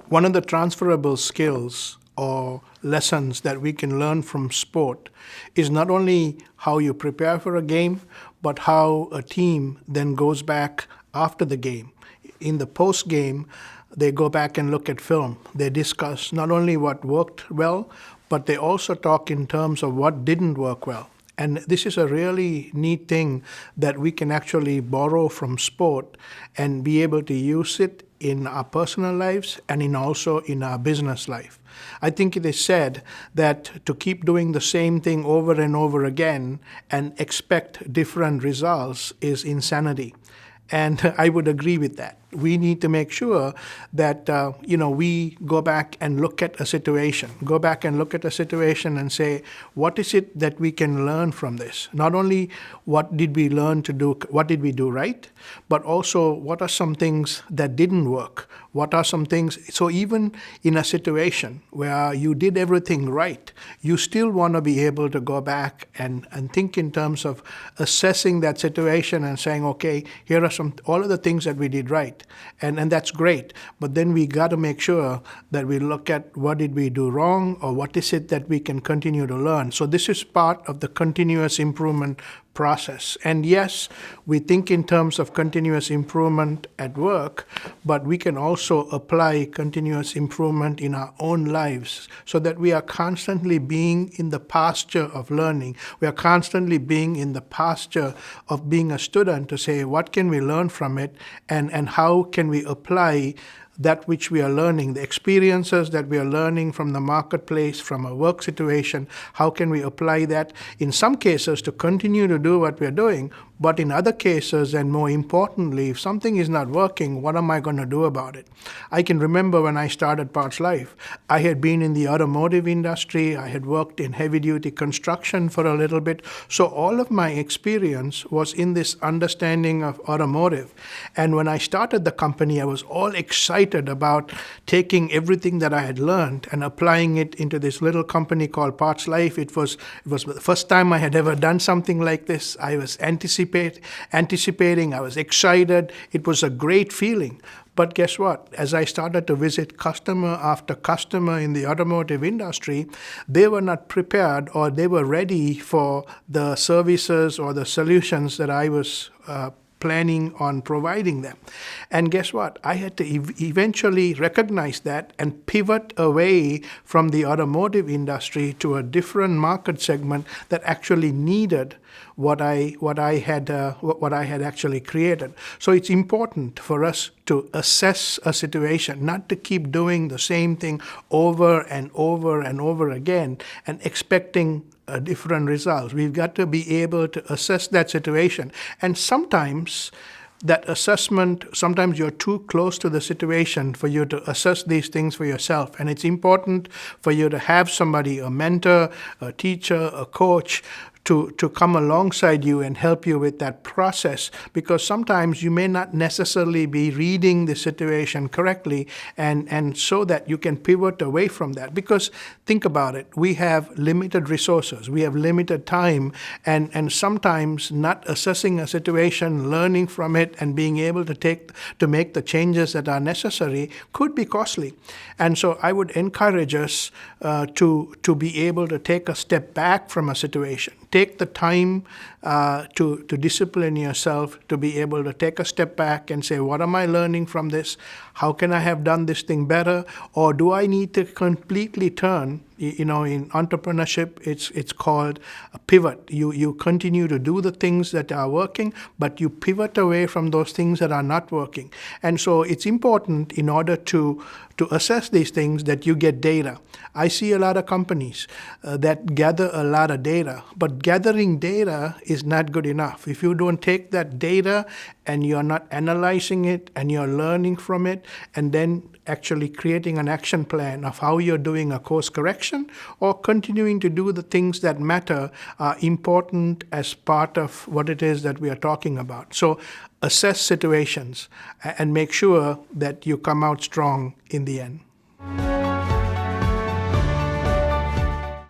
One of the transferable skills or lessons that we can learn from sport is not only how you prepare for a game, but how a team then goes back after the game. In the post game, they go back and look at film. They discuss not only what worked well, but they also talk in terms of what didn't work well. And this is a really neat thing that we can actually borrow from sport and be able to use it in our personal lives and also in our business life. I think it is said that to keep doing the same thing over and over again and expect different results is insanity. And I would agree with that. We need to make sure that we go back and look at a situation, and say, what is it that we can learn from this? Not only what did we learn to do, what did we do right, but also what are some things that didn't work? What are some things? So even in a situation where you did everything right, you still want to be able to go back and think in terms of assessing that situation and saying, okay, here are all of the things that we did right. And that's great. But then we got to make sure that we look at what did we do wrong or what is it that we can continue to learn. So this is part of the continuous improvement process. And yes, we think in terms of continuous improvement at work, but we can also apply continuous improvement in our own lives so that we are constantly being in the pasture of learning. We are constantly being in the pasture of being a student to say, what can we learn from it and how can we apply that which we are learning, the experiences that we are learning from the marketplace, from a work situation, how can we apply that in some cases to continue to do what we are doing, but in other cases, and more importantly, if something is not working, what am I going to do about it? I can remember when I started Parts Life, I had been in the automotive industry, I had worked in heavy-duty construction for a little bit, so all of my experience was in this understanding of automotive. And when I started the company, I was all excited about taking everything that I had learned and applying it into this little company called Parts Life. It was the first time I had ever done something like this. I was anticipating, I was excited. It was a great feeling. But guess what? As I started to visit customer after customer in the automotive industry, they were not prepared or they were ready for the services or the solutions that I was planning on providing them. And guess what? I had to eventually recognize that and pivot away from the automotive industry to a different market segment that actually needed what I had actually created. So it's important for us to assess a situation, not to keep doing the same thing over and over and over again and expecting different results. We've got to be able to assess that situation. And sometimes that assessment, sometimes you're too close to the situation for you to assess these things for yourself. And it's important for you to have somebody, a mentor, a teacher, a coach, to come alongside you and help you with that process, because sometimes you may not necessarily be reading the situation correctly, and so that you can pivot away from that. Because think about it, we have limited resources, we have limited time, and sometimes not assessing a situation, learning from it, and being able to make the changes that are necessary could be costly. And so I would encourage us to be able to take a step back from a situation. Take the time to discipline yourself, to be able to take a step back and say, what am I learning from this? How can I have done this thing better? Or do I need to completely turn? In entrepreneurship, it's called a pivot. You continue to do the things that are working, but you pivot away from those things that are not working. And so it's important, in order to assess these things, that you get data. I see a lot of companies that gather a lot of data, but gathering data is not good enough. If you don't take that data and you're not analyzing it and you're learning from it and then actually creating an action plan of how you're doing a course correction or continuing to do the things that matter are important as part of what it is that we are talking about. So assess situations and make sure that you come out strong in the end.